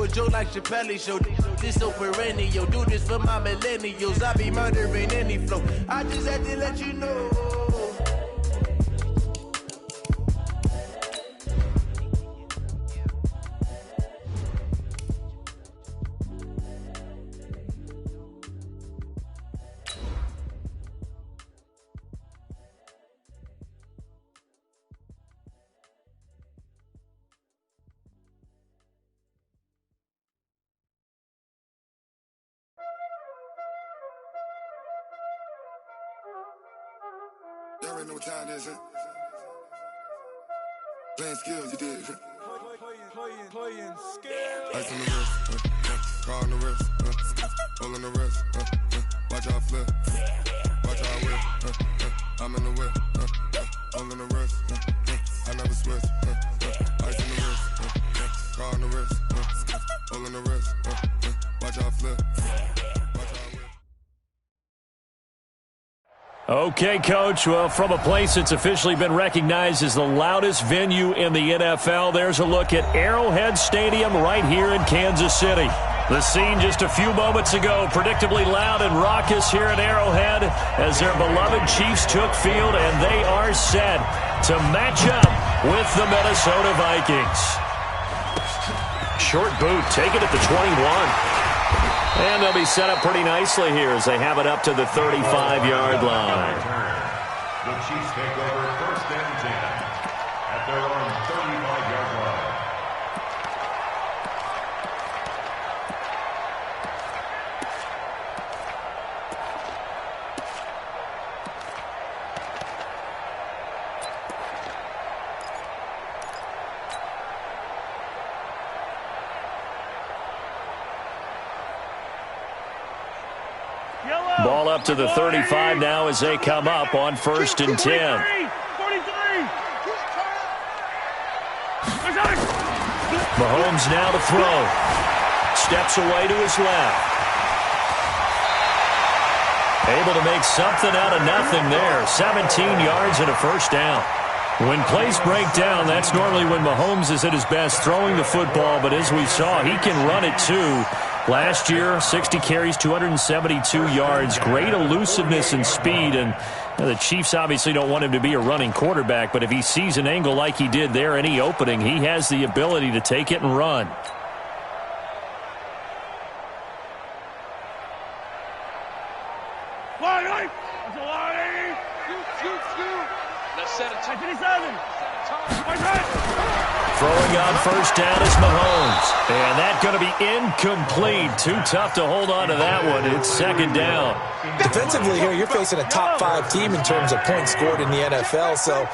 a joke like Chappelle Show. This so perennial. Do this for my millennials. I be murdering any flow. I just had to let you know. You already know what time it is, huh? Playing skills, you did. Playing skills. Ice on the wrist, car on the wrist, hole on the wrist, watch how I flip, watch how I whip, I'm in the whip, hole on the wrist, I never switch, ice on the wrist, car on the wrist, hole on the wrist, watch how I flip, watch how I whip. Okay, Coach. Well, from a place that's officially been recognized as the loudest venue in the NFL, there's a look at Arrowhead Stadium right here in Kansas City. The scene just a few moments ago, predictably loud and raucous here at Arrowhead as their beloved Chiefs took field, and they are set to match up with the Minnesota Vikings. Short boot, take it at the 21. And they'll be set up pretty nicely here as they have it up to the 35-yard line. The Chiefs take over 1st and 10 at their own 35-yard line. Ball up to the 35 now as they come up on 1st and 10. Mahomes now to throw. Steps away to his left. Able to make something out of nothing there. 17 yards and a 1st down. When plays break down, that's normally when Mahomes is at his best throwing the football, but as we saw, he can run it too. Last year, 60 carries, 272 yards, great elusiveness and speed, and the Chiefs obviously don't want him to be a running quarterback, but if he sees an angle like he did there, any opening, he has the ability to take it and run. Throwing on 1st down is Mahomes. And that's going to be incomplete. Too tough to hold on to that one. It's 2nd down. Defensively here, you're facing a top 5 team in terms of points scored in the NFL. So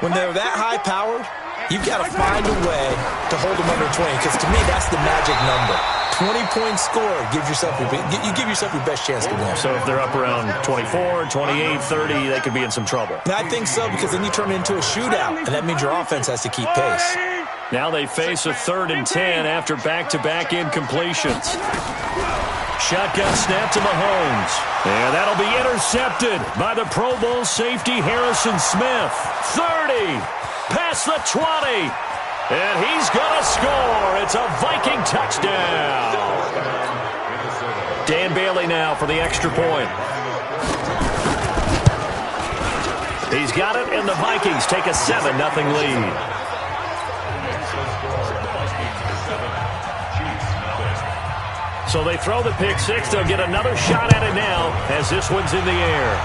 when they're that high-powered, you've got to find a way to hold them under 20. Because to me, that's the magic number. 20-point score, you give yourself your best chance to win. So if they're up around 24, 28, 30, they could be in some trouble. And I think so, because then you turn it into a shootout, and that means your offense has to keep pace. Now they face a 3rd and 10 after back-to-back incompletions. Shotgun snap to Mahomes. And that'll be intercepted by the Pro Bowl safety Harrison Smith. 30, past the 20. And he's going to score. It's a Viking touchdown. Dan Bailey now for the extra point. He's got it, and the Vikings take a 7-0 lead. So they throw the pick six. They'll get another shot at it now as this one's in the air.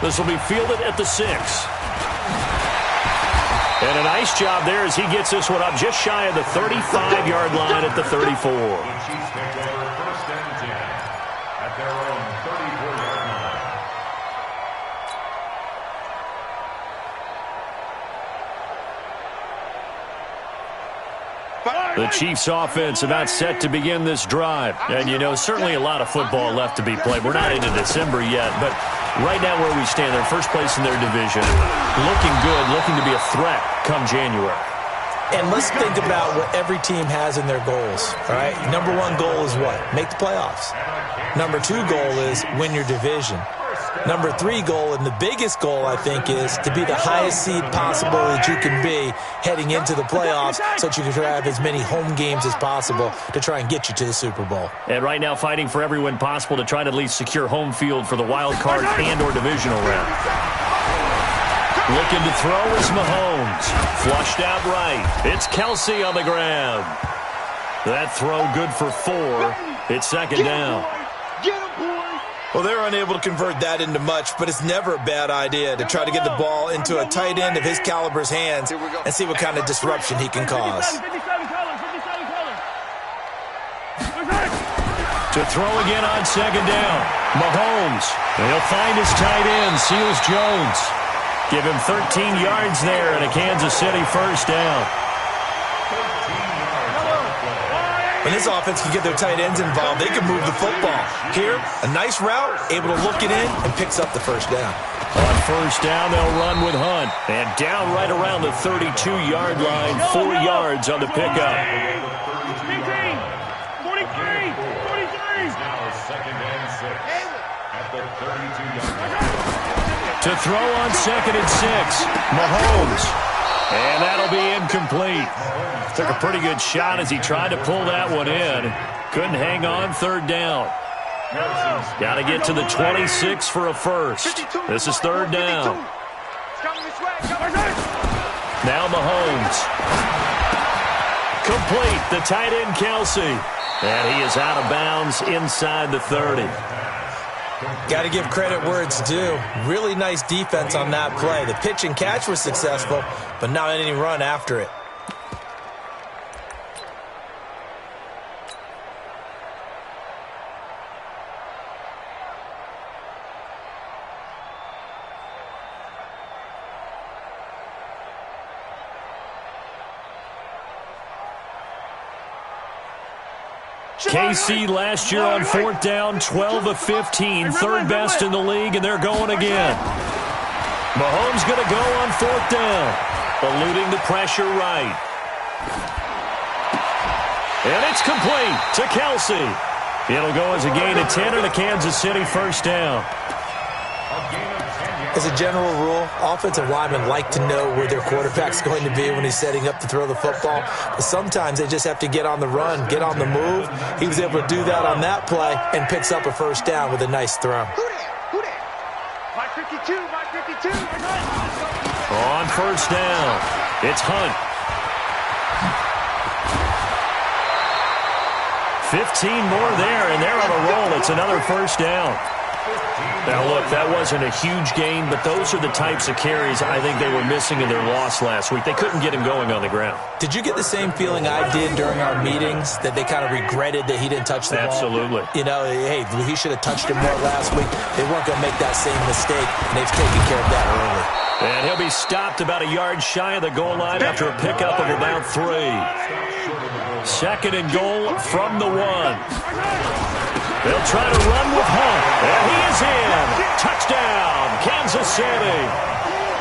This will be fielded at the 6. And a nice job there as he gets this one up just shy of the 35-yard line at the 34. The Chiefs take over 1st and 10 at their own 34-yard line. The Chiefs offense about set to begin this drive. And, you know, certainly a lot of football left to be played. We're not into December yet, but right now where we stand, they're first place in their division. Looking good, looking to be a threat come January. And let's think about what every team has in their goals, all right? Number 1 goal is what? Make the playoffs. Number 2 goal is win your division. Number 3 goal, and the biggest goal, I think, is to be the highest seed possible that you can be heading into the playoffs so that you can have as many home games as possible to try and get you to the Super Bowl. And right now fighting for every win possible to try to at least secure home field for the wild card and or divisional round. Looking to throw is Mahomes. Flushed out right. It's Kelsey on the ground. That throw good for 4. It's second down. Well, they're unable to convert that into much, but it's never a bad idea to try to get the ball into a tight end of his caliber's hands and see what kind of disruption he can cause. To throw again on second down. Mahomes. He'll find his tight end, Seals Jones. Give him 13 yards there and a Kansas City first down. When this offense can get their tight ends involved, they can move the football. Here, a nice route, able to look it in, and picks up the first down. On first down, they'll run with Hunt. And down right around the 32-yard line, 4 yards on the pickup. 43, 43. Now second and 6 at the 32-yard line. To throw on second and 6, Mahomes. And that'll be incomplete. Took a pretty good shot as he tried to pull that one in. Couldn't hang on third down. Got to get to the 26 for a first. This is third down. Now Mahomes. Complete. The tight end, Kelsey. And he is out of bounds inside the 30. Got to give credit where it's due. Really nice defense on that play. The pitch and catch was successful, but not any run after it. KC last year on fourth down, 12 of 15, third best in the league, and they're going again. Mahomes going to go on fourth down, eluding the pressure right. And it's complete to Kelsey. It'll go as a gain of 10 and a Kansas City first down. As a general rule, offensive linemen like to know where their quarterback's going to be when he's setting up to throw the football. But sometimes they just have to get on the run, get on the move. He was able to do that on that play and picks up a first down with a nice throw. Mike 52, Mike 52. On first down, it's Hunt. 15 more there, and they're on a roll. It's another first down. Now, look, that wasn't a huge gain, but those are the types of carries I think they were missing in their loss last week. They couldn't get him going on the ground. Did you get the same feeling I did during our meetings, that they kind of regretted that he didn't touch the ball? Absolutely. You know, hey, he should have touched him more last week. They weren't going to make that same mistake, and they've taken care of that early. And he'll be stopped about a yard shy of the goal line after a pickup of about 3. Second and goal from the 1. They'll try to run with Hunt. And he is in. Touchdown, Kansas City.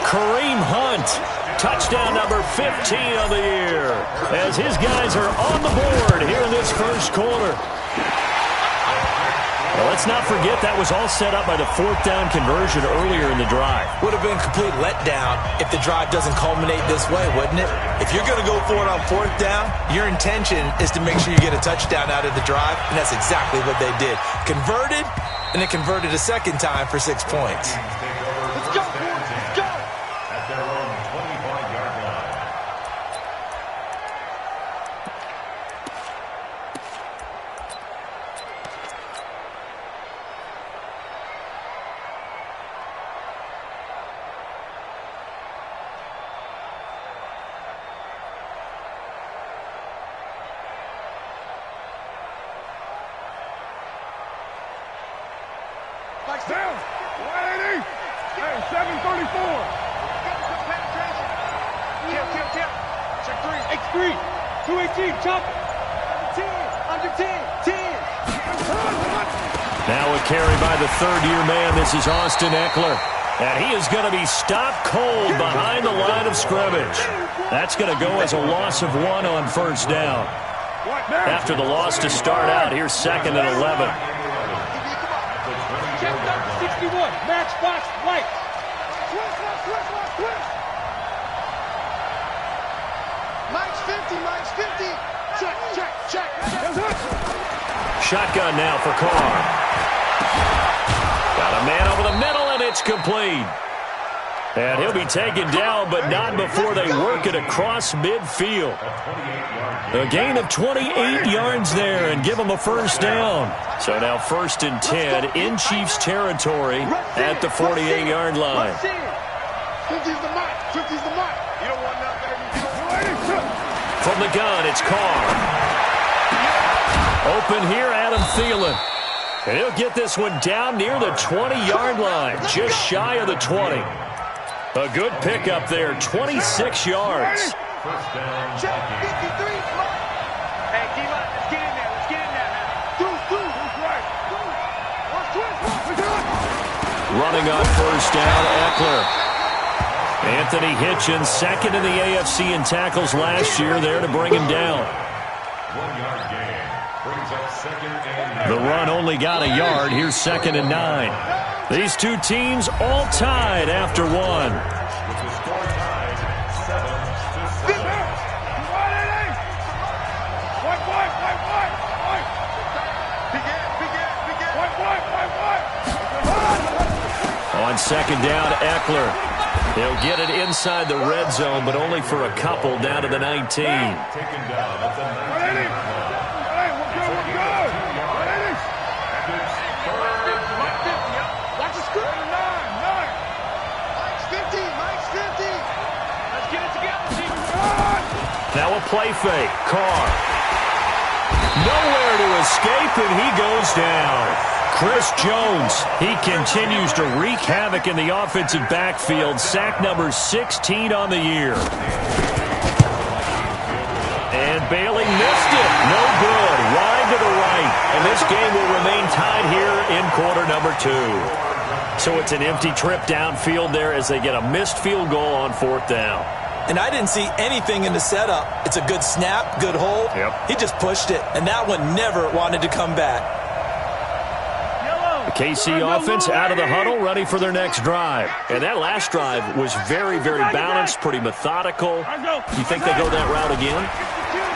Kareem Hunt. Touchdown number 15 of the year. As his guys are on the board here in this first quarter. Well, let's not forget that was all set up by the fourth down conversion earlier in the drive. Would have been a complete letdown if the drive doesn't culminate this way, wouldn't it? If you're going to go for it on fourth down, your intention is to make sure you get a touchdown out of the drive, and that's exactly what they did. Converted, and they converted a second time for 6 points. Let's go, boys. Let's go. At their own 25-yard line. Down. 180. Hey, 734. Kill. Check 3. X3. 218. Chop. 10. Under 10. 10. Now a carry by the third-year man. This is Austin Eckler. And he is going to be stopped cold behind the line of scrimmage. That's going to go as a loss of 1 on first down. After the loss to start out, here's second and 11. Check 61. Matchbox white. Twist. Mike's 50, Mike's 50. Check. Shotgun now for Carr. Got a man over the middle, and it's complete. And he'll be taken down, but not before they work it across midfield. A gain of 28 yards there and give them a first down. So now 1st and 10 in Chiefs territory at the 48-yard line. 50's the mark. 50's the mark. You don't want nothing. From the gun, it's Carr. Open here, Adam Thielen. And he'll get this one down near the 20-yard line, just shy of the 20. A good pickup there, 26 yards. First down. Check. 53. Hey, D-line, let's get in there. Who's right? Twist. Running on first down, Eckler. Anthony Hitchens, second in the AFC in tackles last year, there to bring him down. 1 yard gain. Brings up 2nd and 9. The run only got a yard. Here's 2nd and 9. These two teams all tied after one. With the score tied 7-7. On 2nd down, Eckler. He'll get it inside the red zone, but only for a couple down to the 19. Taken down at the 19. Watch the score. 9. Mike's 50. Let's get it together, team. Now a play fake. Carr. Nowhere to escape, and he goes down. Chris Jones, he continues to wreak havoc in the offensive backfield. Sack number 16 on the year. And Bailey missed it. No good. Wide to the right. And this game will remain tied here in quarter number 2. So it's an empty trip downfield there as they get a missed field goal on 4th down. And I didn't see anything in the setup. It's a good snap, good hold. Yep. He just pushed it, and that one never wanted to come back. The KC offense out of the huddle, ready for their next drive. And that last drive was very, very balanced, pretty methodical. You think they go that route again?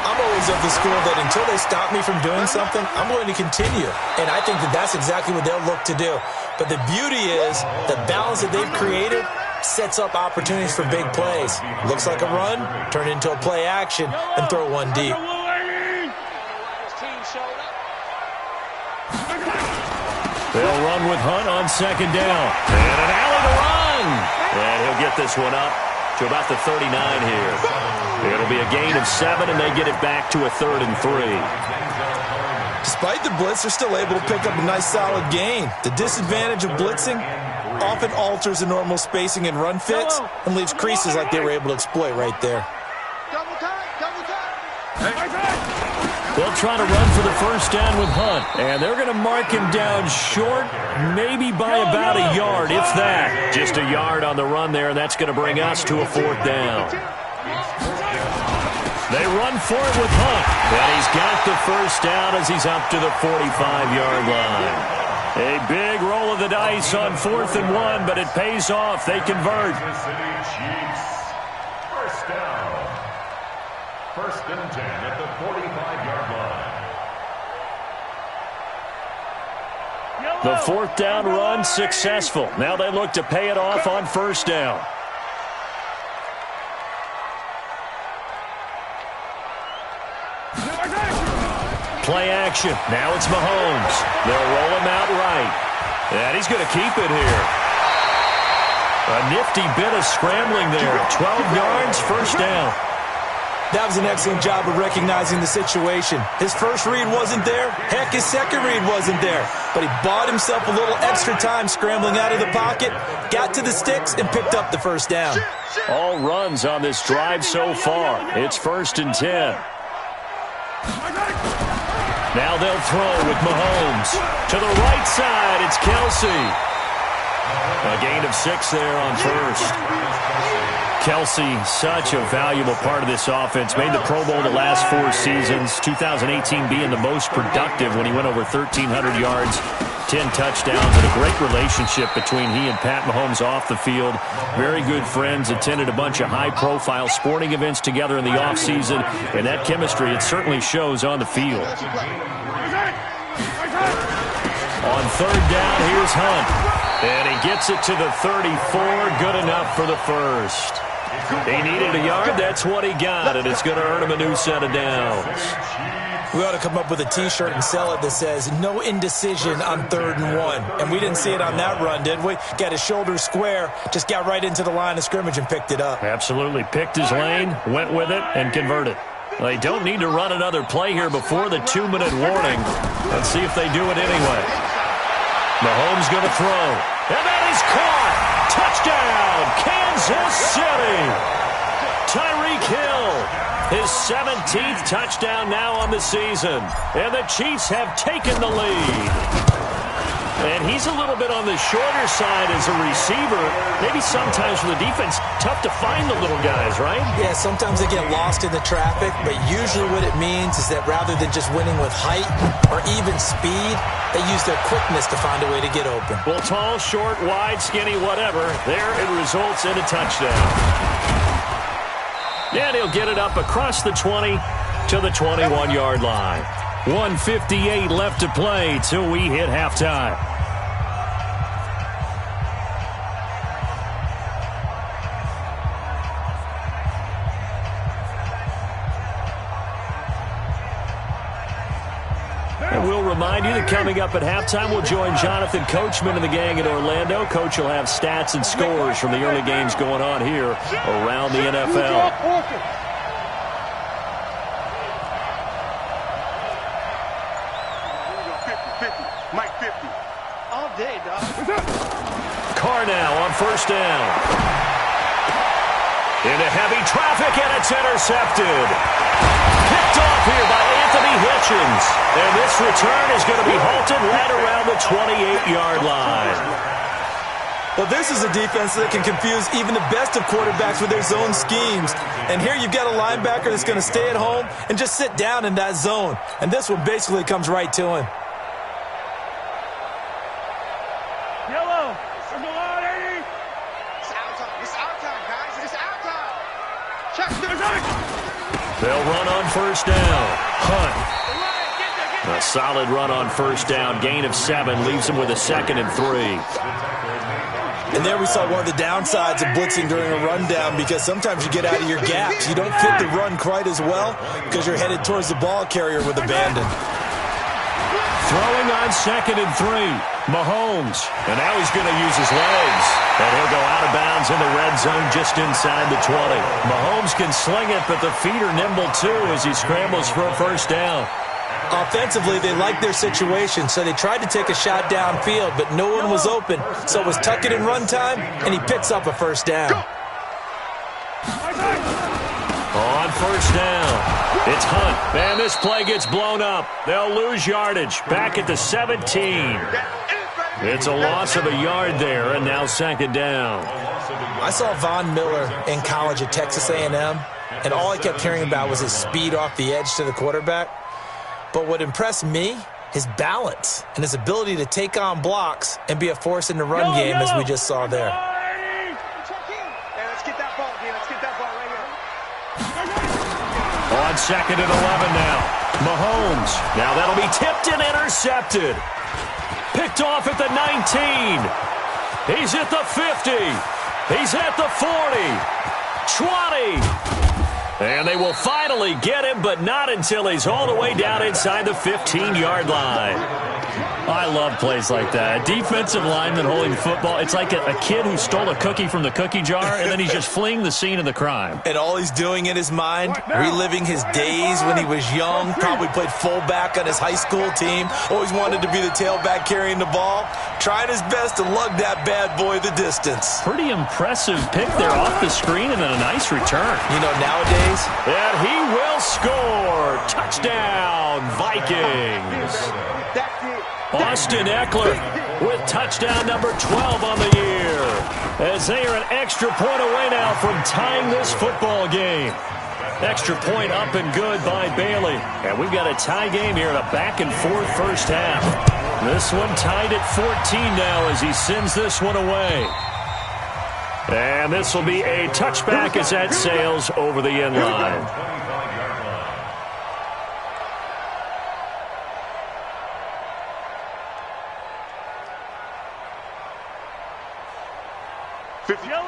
I'm always of the school that until they stop me from doing something, I'm going to continue. And I think that that's exactly what they'll look to do. But the beauty is the balance that they've created sets up opportunities for big plays. Looks like a run, turn it into a play action, and throw one deep. They'll run with Hunt on 2nd down. And an alley to run. And he'll get this one up to about the 39 here. It'll be a gain of 7, and they get it back to a 3rd and 3. Despite the blitz, they're still able to pick up a nice solid gain. The disadvantage of blitzing often alters the normal spacing and run fits and leaves creases like they were able to exploit right there. Double time. They'll try to run for the first down with Hunt. And they're going to mark him down short, maybe by about a yard, if that. Just a yard on the run there, and that's going to bring us to a 4th down. They run for it with Hunt. And he's got the first down as he's up to the 45-yard line. A big roll of the dice on 4th and 1, but it pays off. They convert. Kansas City Chiefs. First down. 1st and 10 at the 45-yard line. The 4th down run successful. Now they look to pay it off on 1st down. Play action. Now it's Mahomes. They'll roll him out right. And he's going to keep it here. A nifty bit of scrambling there. 12 yards, 1st down. That was an excellent job of recognizing the situation. His first read wasn't there. Heck, his second read wasn't there. But he bought himself a little extra time scrambling out of the pocket, got to the sticks, and picked up the 1st down. All runs on this drive so far. It's 1st and 10. Now they'll throw with Mahomes. To the right side, it's Kelsey. A gain of 6 there on first. Kelsey, such a valuable part of this offense. Made the Pro Bowl the last 4 seasons. 2018 being the most productive when he went over 1,300 yards, 10 touchdowns, and a great relationship between he and Pat Mahomes off the field. Very good friends. Attended a bunch of high-profile sporting events together in the offseason. And that chemistry, it certainly shows on the field. On third down, here's Hunt. And he gets it to the 34. Good enough for the first. He needed a yard. That's what he got, and it's going to earn him a new set of downs. We ought to come up with a T-shirt and sell it that says, no indecision on 3rd and 1. And we didn't see it on that run, did we? Got his shoulders square, just got right into the line of scrimmage and picked it up. Absolutely. Picked his lane, went with it, and converted. They don't need to run another play here before the 2-minute warning. Let's see if they do it anyway. Mahomes going to throw. And that is caught. Touchdown, Kansas City. Tyreek Hill, his 17th touchdown now on the season. And the Chiefs have taken the lead. And he's a little bit on the shorter side as a receiver. Maybe sometimes for the defense, tough to find the little guys, right? Yeah, sometimes they get lost in the traffic, but usually what it means is that rather than just winning with height or even speed, they use their quickness to find a way to get open. Well, tall, short, wide, skinny, whatever, there it results in a touchdown. And he'll get it up across the 20 to the 21-yard line. 1:58 left to play till we hit halftime. And we'll remind you that coming up at halftime, we'll join Jonathan Coachman and the gang in Orlando. Coach will have stats and scores from the early games going on here around the NFL. Carr now on first down. Into heavy traffic, and it's intercepted. Picked off here by Anthony Hitchens. And this return is going to be halted right around the 28-yard line. Well, this is a defense that can confuse even the best of quarterbacks with their zone schemes. And here you've got a linebacker that's going to stay at home and just sit down in that zone. And this one basically comes right to him. They'll run on first down. Hunt. A solid run on first down. Gain of 7 leaves him with a 2nd and 3. And there we saw one of the downsides of blitzing during a rundown, because sometimes you get out of your gaps. You don't fit the run quite as well because you're headed towards the ball carrier with abandon. Throwing on 2nd and 3. Mahomes. And now he's going to use his legs. And he'll go out of bounds in the red zone just inside the 20. Mahomes can sling it, but the feet are nimble too as he scrambles for a first down. Offensively, they liked their situation, so they tried to take a shot downfield, but no one was open. So it was tuck it in run time, and he picks up a first down. On first down, it's Hunt. And this play gets blown up. They'll lose yardage. Back at the 17. It's a loss of a yard there, and now 2nd down. I saw Von Miller in college at Texas A&M, and all I kept hearing about was his speed off the edge to the quarterback. But what impressed me, his balance and his ability to take on blocks and be a force in the run game, as we just saw there. On 2nd and 11 now. Mahomes. Now that'll be tipped and intercepted. Picked off at the 19. He's at the 50. He's at the 40. 20. And they will finally get him, but not until he's all the way down inside the 15-yard line. I love plays like that. Defensive lineman holding the football. It's like a kid who stole a cookie from the cookie jar, and then he's just fleeing the scene of the crime. And all he's doing in his mind, reliving his days when he was young, probably played fullback on his high school team, always wanted to be the tailback carrying the ball, trying his best to lug that bad boy the distance. Pretty impressive pick there off the screen, and then a nice return. You know, nowadays... And he will score. Touchdown, Vikings. That's it. Austin Eckler with touchdown number 12 on the year, as they are an extra point away now from tying this football game. Extra point up and good by Bailey. And we've got a tie game here in a back-and-forth first half. This one tied at 14 now as he sends this one away. And this will be a touchback as that sails over the end line.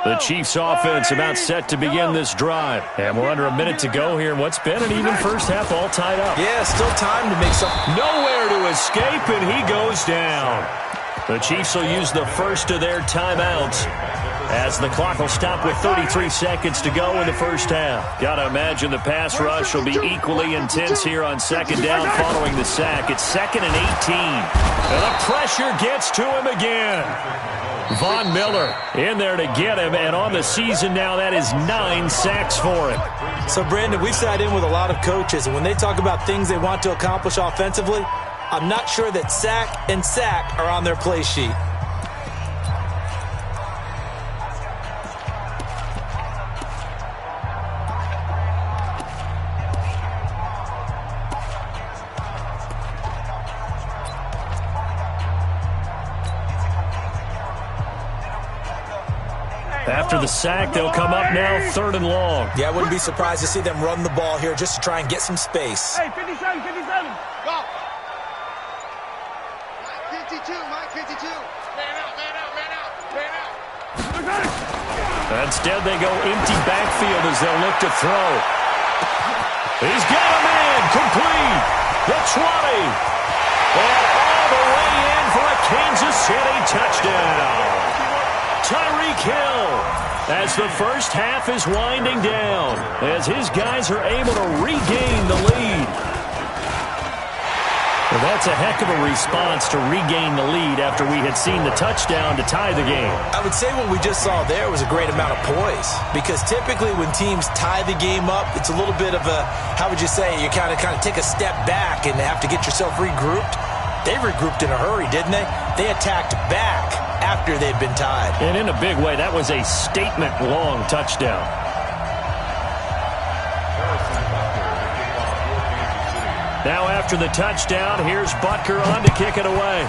The Chiefs offense about set to begin this drive. And we're under a minute to go here in what's been an even first half, all tied up. Yeah, still time to make some. Nowhere to escape, and he goes down. The Chiefs will use the first of their timeouts as the clock will stop with 33 seconds to go in the first half. Got to imagine the pass rush will be equally intense here on second down following the sack. It's 2nd and 18. And the pressure gets to him again. Von Miller in there to get him, and on the season now, that is 9 sacks for him. So, Brandon, we've sat in with a lot of coaches, and when they talk about things they want to accomplish offensively, I'm not sure that sack and sack are on their play sheet. After the sack, they'll come up now 3rd and long. Yeah, I wouldn't be surprised to see them run the ball here just to try and get some space. Hey, 57, 57. Go. Mike 52, Mike 52. Man out, man out, man out, man out. Instead, they go empty backfield as they'll look to throw. He's got him in, complete. The 20. And all the way in for a Kansas City touchdown. Tyreek Hill, as the first half is winding down, as his guys are able to regain the lead. Well, that's a heck of a response to regain the lead after we had seen the touchdown to tie the game. I would say what we just saw there was a great amount of poise, because typically when teams tie the game up, it's a little bit of a, how would you say, you kind of take a step back and have to get yourself regrouped. They regrouped in a hurry, didn't they? They attacked back after they'd been tied. And in a big way, that was a statement-long touchdown. Now after the touchdown, here's Butker on to kick it away.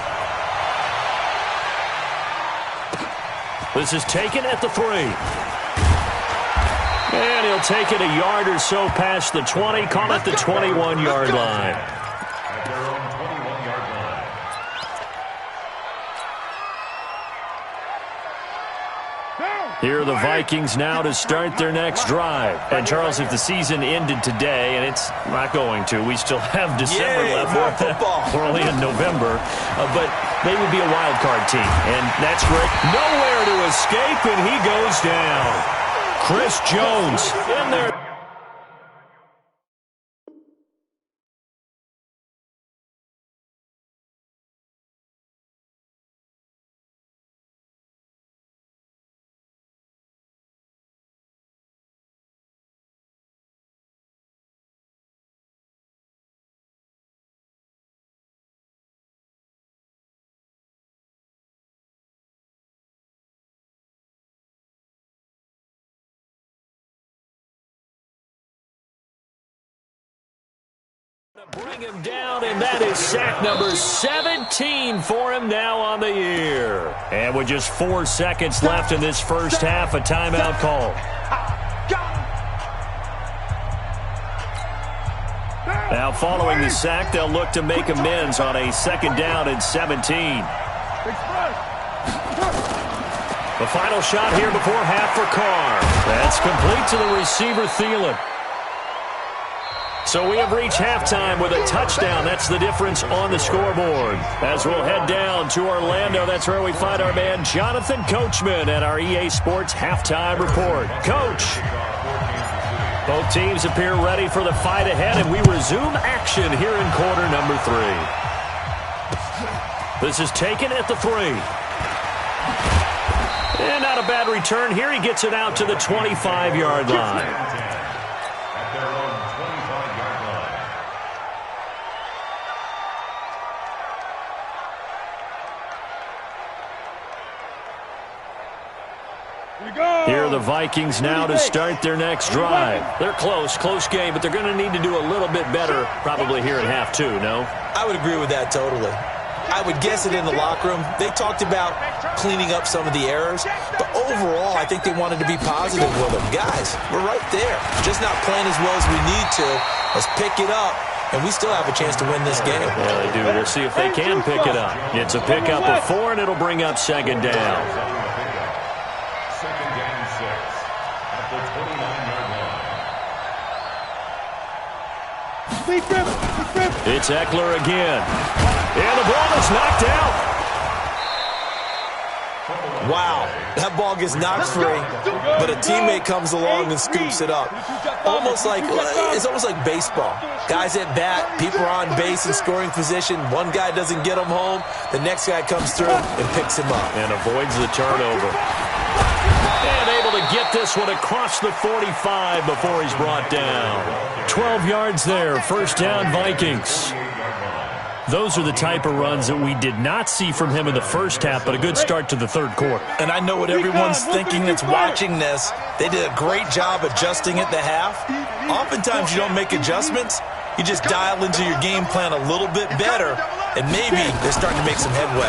This is taken at the 3. And he'll take it a yard or so past the 20, call it the 21-yard line. Here are the Vikings now to start their next drive. And, Charles, if the season ended today, and it's not going to, we still have December left. More football. We're only in November. But they would be a wild card team, and that's great. Nowhere to escape, and he goes down. Chris Jones in there. Bring him down, and that is sack number 17 for him now on the year. And with just 4 seconds left in this first half, a timeout call. Now following the sack, they'll look to make amends on a 2nd down and 17. The final shot here before half for Carr. That's complete to the receiver, Thielen. So we have reached halftime with a touchdown. That's the difference on the scoreboard. As we'll head down to Orlando, that's where we find our man Jonathan Coachman at our EA Sports Halftime Report. Coach, both teams appear ready for the fight ahead, and we resume action here in quarter number 3. This is taken at the 3. And not a bad return here. He gets it out to the 25-yard line. are the Vikings now to start their next drive. They're close game, but they're going to need to do a little bit better probably here in half two, no? I would agree with that totally. I would guess it in the locker room. They talked about cleaning up some of the errors, but overall, I think they wanted to be positive with them. Guys, we're right there. Just not playing as well as we need to. Let's pick it up, and we still have a chance to win this game. Yeah, they do. We'll see if they can pick it up. It's a pickup of 4, and it'll bring up second down. Second down 6 at the 29-yard line. It's Eckler again. And the ball is knocked out. Wow, that ball gets knocked free, but a teammate comes along and scoops it up. It's almost like baseball. Guys at bat, people are on base in scoring position. One guy doesn't get him home. The next guy comes through and picks him up. And avoids the turnover. And able to get this one across the 45 before he's brought down. 12 yards there, first down Vikings. Those are the type of runs that we did not see from him in the first half, but a good start to the third quarter. And I know what everyone's thinking that's watching this. They did a great job adjusting at the half. Oftentimes you don't make adjustments. You just dial into your game plan a little bit better, and maybe they're starting to make some headway.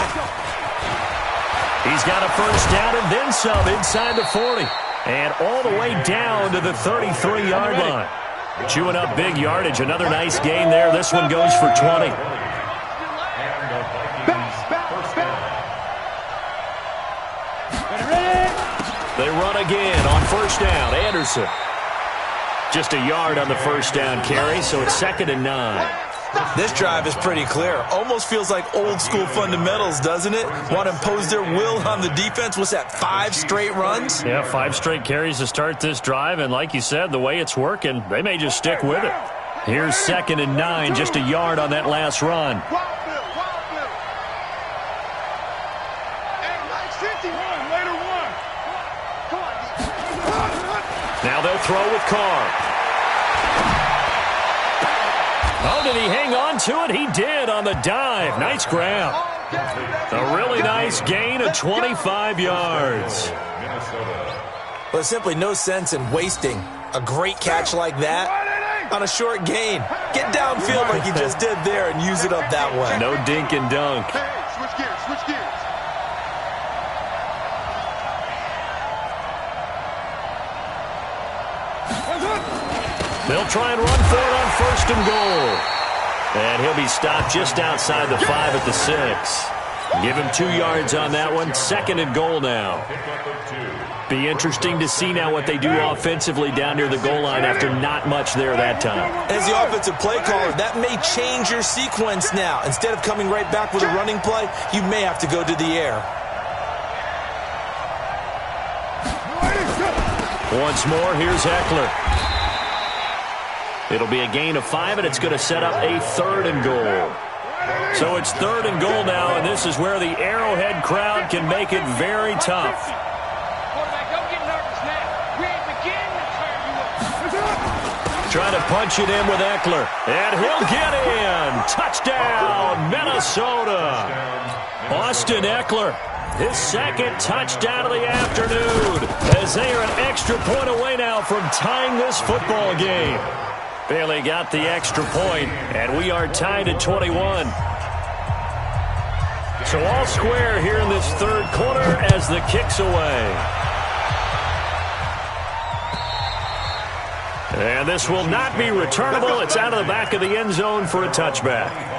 He's got a first down and then some inside the 40. And all the way down to the 33-yard line. Chewing up big yardage. Another nice gain there. This one goes for 20. They run again on first down. Anderson. Just a yard on the first down carry, so it's 2nd and 9. This drive is pretty clear. Almost feels like old school fundamentals, doesn't it? Want to impose their will on the defense. What's that, 5 straight runs? Yeah, 5 straight carries to start this drive, and like you said, the way it's working, they may just stick with it. Here's 2nd and 9, just a yard on that last run. Now they'll throw with Carr. Oh, did he hang on to it? He did on the dive. Nice grab. A really nice gain of 25 yards. Well, there's simply no sense in wasting a great catch like that on a short gain. Get downfield like you just did there and use it up that way. No dink and dunk. Switch gears, switch gears. They'll try and run for it on 1st and goal. And he'll be stopped just outside the 5 at the 6. Give him 2 yards on that one. 2nd and goal now. Be interesting to see now what they do offensively down near the goal line after not much there that time. As the offensive play caller, that may change your sequence now. Instead of coming right back with a running play, you may have to go to the air. Once more, here's Eckler. It'll be a gain of 5, and it's going to set up a 3rd and goal. So it's 3rd and goal now, and this is where the Arrowhead crowd can make it very tough. Trying to punch it in with Eckler, and he'll get in. Touchdown, Minnesota. Austin Eckler, his 2nd touchdown of the afternoon, as they are an extra point away now from tying this football game. Bailey got the extra point, and we are tied at 21. So all square here in this 3rd quarter as the kick's away. And this will not be returnable. It's out of the back of the end zone for a touchback.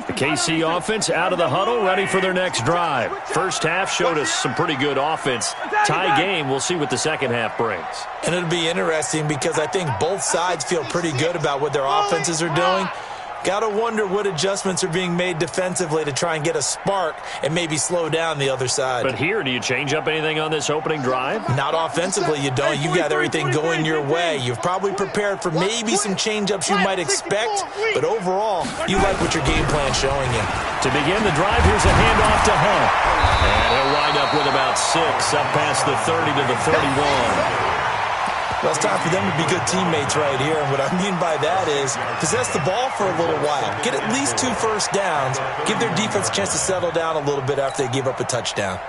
The KC offense out of the huddle, ready for their next drive. First half showed us some pretty good offense. Tie game, we'll see what the second half brings. And it'll be interesting because I think both sides feel pretty good about what their offenses are doing. Got to wonder what adjustments are being made defensively to try and get a spark and maybe slow down the other side. But here, do you change up anything on this opening drive? Not offensively, you don't. You've got everything going your way. You've probably prepared for maybe some change-ups you might expect, but overall, you like what your game plan's showing you. To begin the drive, here's a handoff to Hunt. And he'll wind up with about 6 up past the 30 to the 31. Well, it's time for them to be good teammates right here. And what I mean by that is possess the ball for a little while. Get at least 2 first downs. Give their defense a chance to settle down a little bit after they give up a touchdown.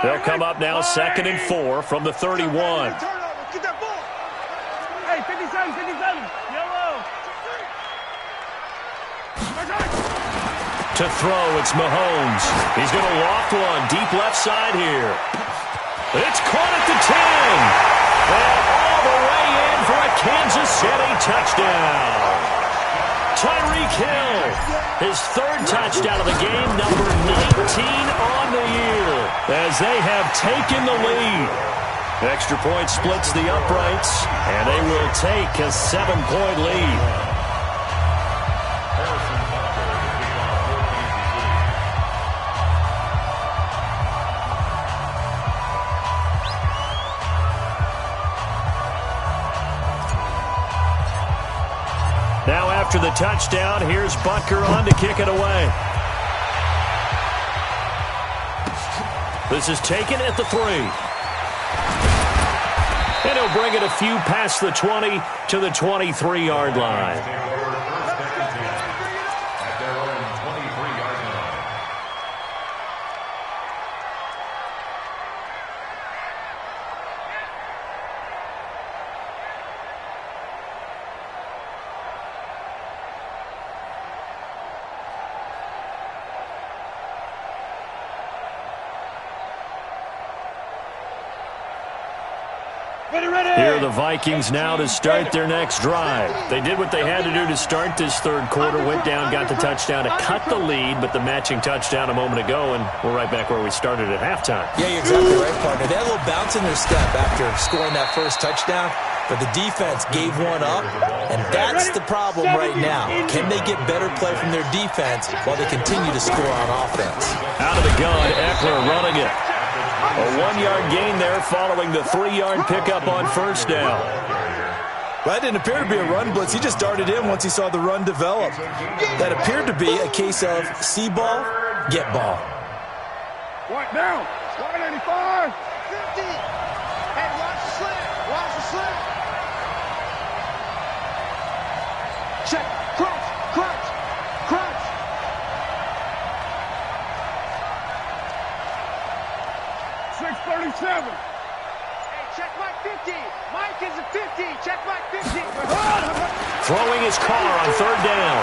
They'll come up now 2nd and 4 from the 31. Get that ball. Hey, 57, 57. Yellow. To throw, it's Mahomes. He's going to loft one deep left side here. It's caught at the 10. And all the way in for a Kansas City touchdown. Tyreek Hill, his 3rd touchdown of the game, number 19 on the year, as they have taken the lead. Extra point splits the uprights, and they will take a 7-point lead. Now after the touchdown, here's Butker on to kick it away. This is taken at the 3. And he'll bring it a few past the 20 to the 23-yard line. Here are the Vikings now to start their next drive. They did what they had to do to start this 3rd quarter, went down, got the touchdown to cut the lead, but the matching touchdown a moment ago, and we're right back where we started at halftime. Yeah, you're exactly right, partner. They had a little bounce in their step after scoring that first touchdown, but the defense gave one up, and that's the problem right now. Can they get better play from their defense while they continue to score on offense? Out of the gun, Eckler running it. A 1-yard gain there following the 3-yard pickup on first down. Well, that didn't appear to be a run blitz. He just darted in once he saw the run develop. That appeared to be a case of see ball, get ball. Right now. 185. 50. Hey, watch the slant. Watch the slant. Check. Crunch. Crunch. Crunch. 637. Hey, check Mike 50. Mike is a 50. Check Mike 50. Throwing his car on 3rd down.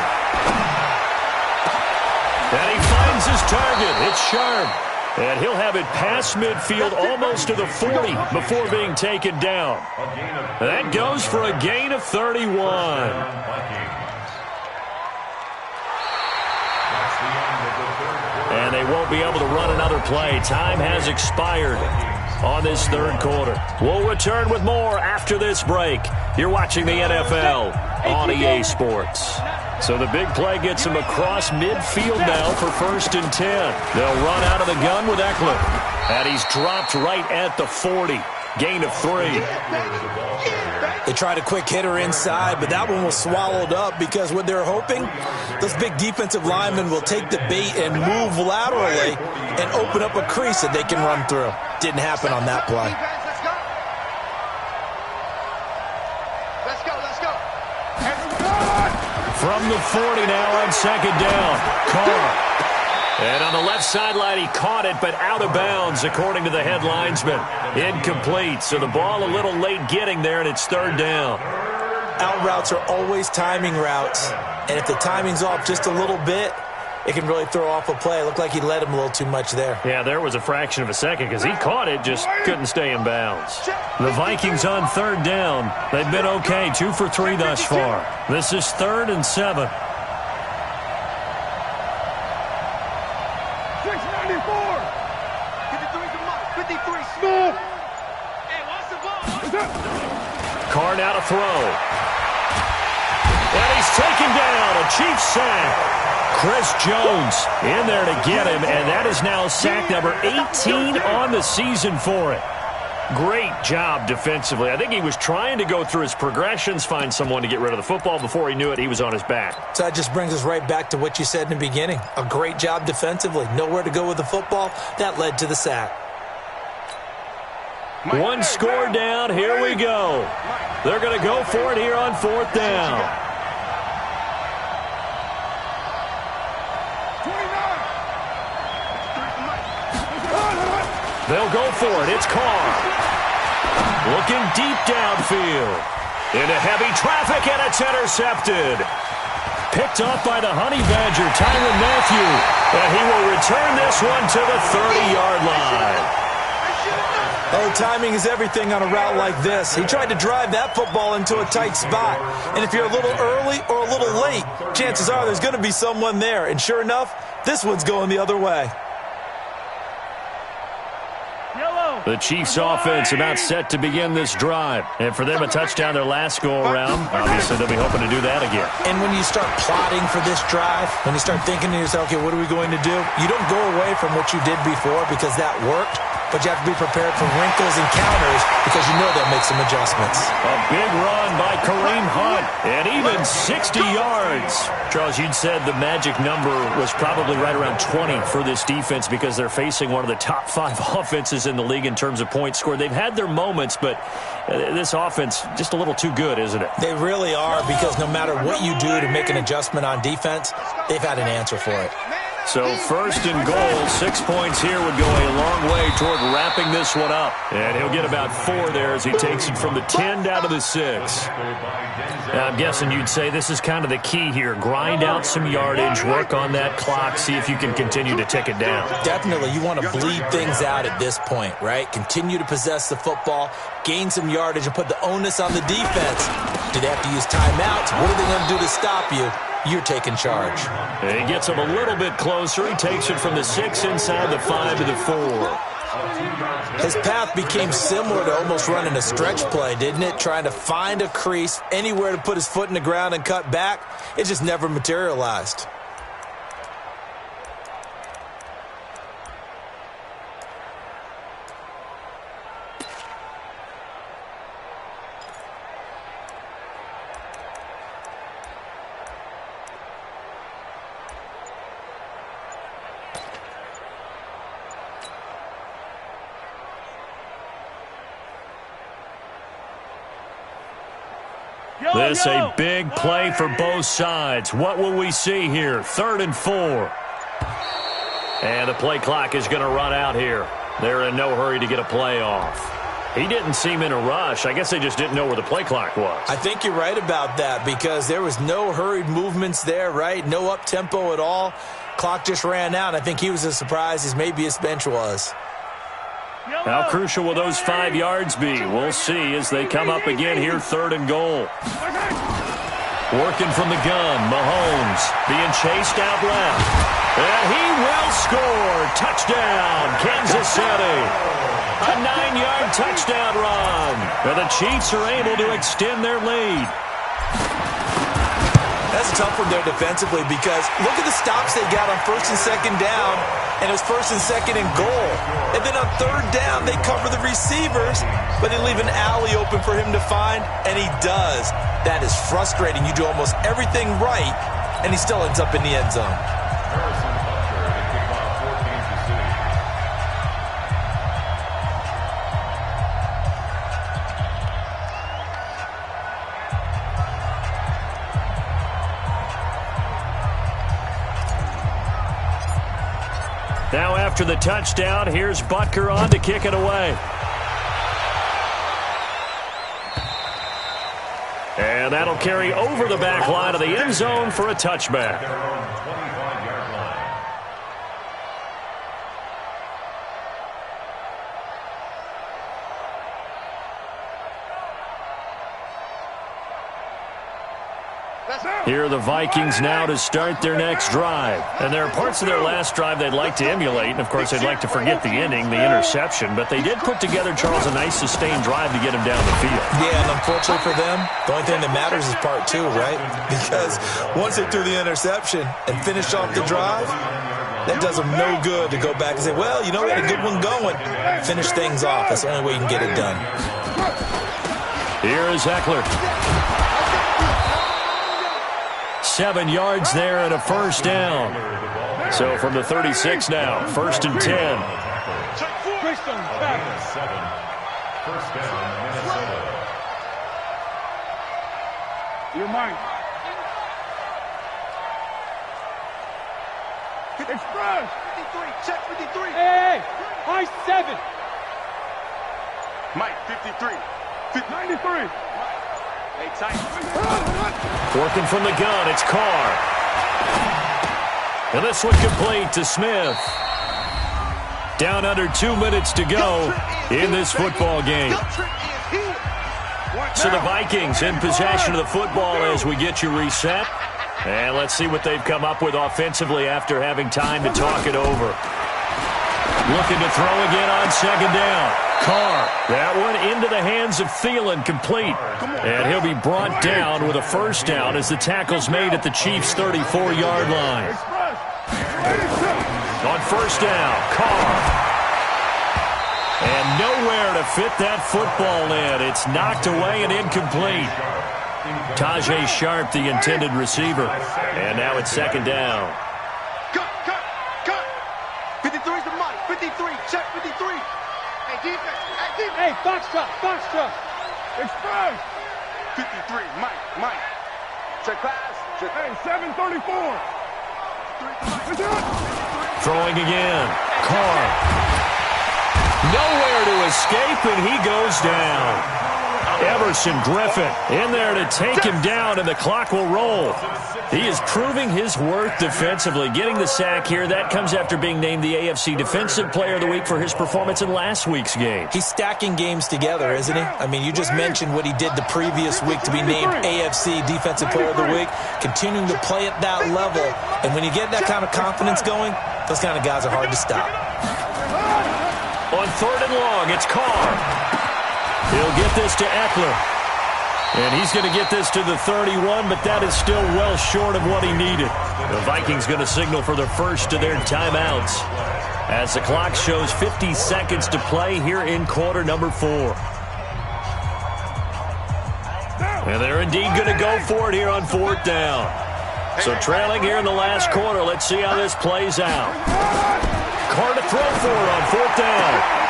And he finds his target. It's Sharp. And he'll have it past midfield almost to the 40 before being taken down. That goes for a gain of 31. And they won't be able to run another play. Time has expired on this 3rd quarter. We'll return with more after this break. You're watching the NFL on EA Sports. So the big play gets him across midfield now for 1st and 10. They'll run out of the gun with Eckler. And he's dropped right at the 40. Gain of 3. They tried a quick hitter inside, but that one was swallowed up because what they're hoping, those big defensive linemen will take the bait and move laterally and open up a crease that they can run through. Didn't happen on that play. Let's go. Let's go. From the 40 now on 2nd down. Carr. And on the left sideline, he caught it, but out of bounds, according to the head linesman. Incomplete, so the ball a little late getting there, and it's 3rd down. Out routes are always timing routes, and if the timing's off just a little bit, it can really throw off a play. It looked like he led him a little too much there. Yeah, there was a fraction of a second because he caught it, just couldn't stay in bounds. The Vikings on 3rd down. They've been okay, 2 for 3 thus far. This is 3rd and 7. 694. 53 to Mike. 53 Smith. Hey, watch the ball. Carr now to throw. And he's taken down. A Chiefs sack. Chris Jones in there to get him, and that is now sack number 18 on the season for it. Great job defensively. I think he was trying to go through his progressions, find someone to get rid of the football. Before he knew it, he was on his back. So that just brings us right back to what you said in the beginning. A great job defensively. Nowhere to go with the football. That led to the sack. One score down. Here we go. They're going to go for it here on 4th down. They'll go for it. It's Carr. Looking deep downfield. Into heavy traffic, and it's intercepted. Picked off by the Honey Badger, Tyrann Mathieu. And he will return this one to the 30-yard line. Oh, timing is everything on a route like this. He tried to drive that football into a tight spot. And if you're a little early or a little late, chances are there's going to be someone there. And sure enough, this one's going the other way. The Chiefs' offense about set to begin this drive. And for them, a touchdown their last go-around. Obviously, they'll be hoping to do that again. And when you start plotting for this drive, when you start thinking to yourself, okay, what are we going to do? You don't go away from what you did before because that worked, but you have to be prepared for wrinkles and counters because you know they'll make some adjustments. A big run by Kareem Hunt, and even 60 yards. Charles, you'd said the magic number was probably right around 20 for this defense because they're facing one of the top 5 offenses in the league in terms of points scored. They've had their moments, but this offense just a little too good, isn't it? They really are, because no matter what you do to make an adjustment on defense, they've had an answer for it. So 1st and goal, 6 points here would go a long way toward wrapping this one up. And he'll get about 4 there as he takes it from the 10 down to the 6. Now, I'm guessing you'd say this is kind of the key here. Grind out some yardage, work on that clock, see if you can continue to tick it down. Definitely. You want to bleed things out at this point, right? Continue to possess the football, gain some yardage, and put the onus on the defense. Do they have to use timeouts? What are they going to do to stop you? You're taking charge. And he gets him a little bit closer. He takes it from the 6 inside the 5 to the 4. His path became similar to almost running a stretch play, didn't it? Trying to find a crease, anywhere to put his foot in the ground and cut back. It just never materialized. This a big play for both sides. What will we see here? 3rd and 4. And the play clock is going to run out here. They're in no hurry to get a play off. He didn't seem in a rush. I guess they just didn't know where the play clock was. I think you're right about that because there was no hurried movements there, right? No up-tempo at all. Clock just ran out. I think he was as surprised as maybe his bench was. How crucial will those 5 yards be? We'll see as they come up again here, 3rd and goal. Working from the gun, Mahomes being chased out left. And he will score. Touchdown, Kansas City. A 9-yard touchdown run. And the Chiefs are able to extend their lead. That's a tough one there defensively because look at the stops they got on 1st and 2nd down, and it was 1st and 2nd and goal. And then on 3rd down, they cover the receivers, but they leave an alley open for him to find, and he does. That is frustrating. You do almost everything right, and he still ends up in the end zone. Now after the touchdown, here's Butker on to kick it away. And that'll carry over the back line of the end zone for a touchback. Here are the Vikings now to start their next drive. And there are parts of their last drive they'd like to emulate. And, of course, they'd like to forget the ending, the interception. But they did put together, Charles, a nice sustained drive to get him down the field. Yeah, and unfortunately for them, the only thing that matters is part 2, right? Because once they threw the interception and finished off the drive, That does them no good to go back and say, well, you know, we had a good one going. Finish things off. That's the only way you can get it done. Here is Eckler. 7 yards there and a first down. So from the 36 now, 1st and 10. First down, Minnesota. You're mine. Express. 53, check 53. Hey, high 7. Mike, 53. 93. Hey, tight. Working from the gun, it's Carr. And this one complete to Smith. Down under 2 minutes to go in this football game. So the Vikings in possession of the football as we get you reset. And let's see what they've come up with offensively after having time to talk it over. Looking to throw again on 2nd down. Carr, that one into the hands of Thielen, complete. And he'll be brought down with a first down as the tackle's made at the Chiefs' 34-yard line. On 1st down, Carr. And nowhere to fit that football in. It's knocked away and incomplete. Tajay Sharp, the intended receiver. And now it's 2nd down. Cut. 53's the Mike. 53, check 53. Hey, defense. Hey, box truck. Express. 53, Mike. Check pass. Check. Hey, 734. Throwing again. Carr. Nowhere to escape, and he goes down. Everson Griffin in there to take him down, and the clock will roll. He is proving his worth defensively, getting the sack here. That comes after being named the AFC Defensive Player of the Week for his performance in last week's game. He's stacking games together, isn't he? I mean, you just mentioned what he did the previous week to be named AFC Defensive Player of the Week, continuing to play at that level. And when you get that kind of confidence going, those kind of guys are hard to stop. On 3rd and long, it's Carr. He'll get this to Eckler. And he's going to get this to the 31, but that is still well short of what he needed. The Vikings going to signal for the first of their timeouts as the clock shows 50 seconds to play here in quarter number 4. And they're indeed going to go for it here on 4th down. So trailing here in the last quarter, let's see how this plays out. Carr to throw for on 4th down.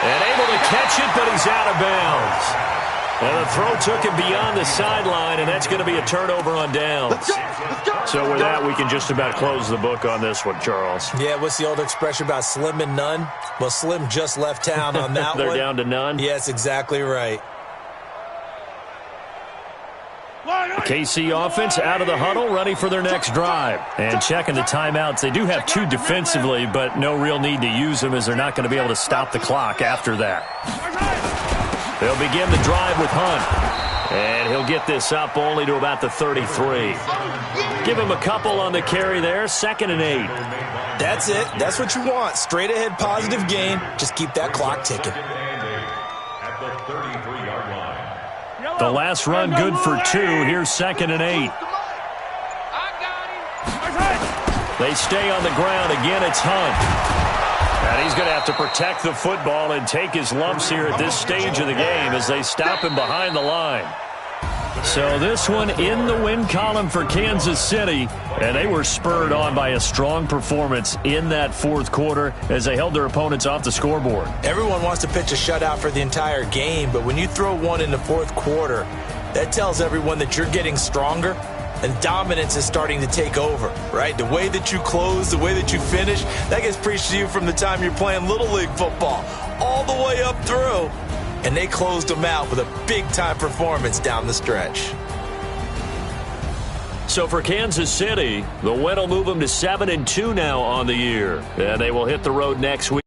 And able to catch it, but he's out of bounds. And the throw took him beyond the sideline, and that's going to be a turnover on downs. So with that, we can just about close the book on this one, Charles. Yeah, what's the old expression about slim and none? Well, Slim just left town on that They're one. down to none? Yes, exactly right. The KC offense out of the huddle, ready for their next drive. And checking the timeouts. They do have 2 defensively, but no real need to use them as they're not going to be able to stop the clock after that. They'll begin the drive with Hunt. And he'll get this up only to about the 33. Give him a couple on the carry there. 2nd and 8. That's it. That's what you want. Straight ahead positive gain. Just keep that clock ticking. At the 33-yard line. The last run good for 2. Here's 2nd and 8. They stay on the ground. Again, it's Hunt. And he's going to have to protect the football and take his lumps here at this stage of the game as they stop him behind the line. So this one in the win column for Kansas City, and they were spurred on by a strong performance in that 4th quarter as they held their opponents off the scoreboard. Everyone wants to pitch a shutout for the entire game, but when you throw one in the 4th quarter, that tells everyone that you're getting stronger and dominance is starting to take over, right? The way that you close, the way that you finish, that gets preached to you from the time you're playing Little League football all the way up through. And they closed them out with a big-time performance down the stretch. So for Kansas City, the win will move them to 7-2 now on the year. And they will hit the road next week.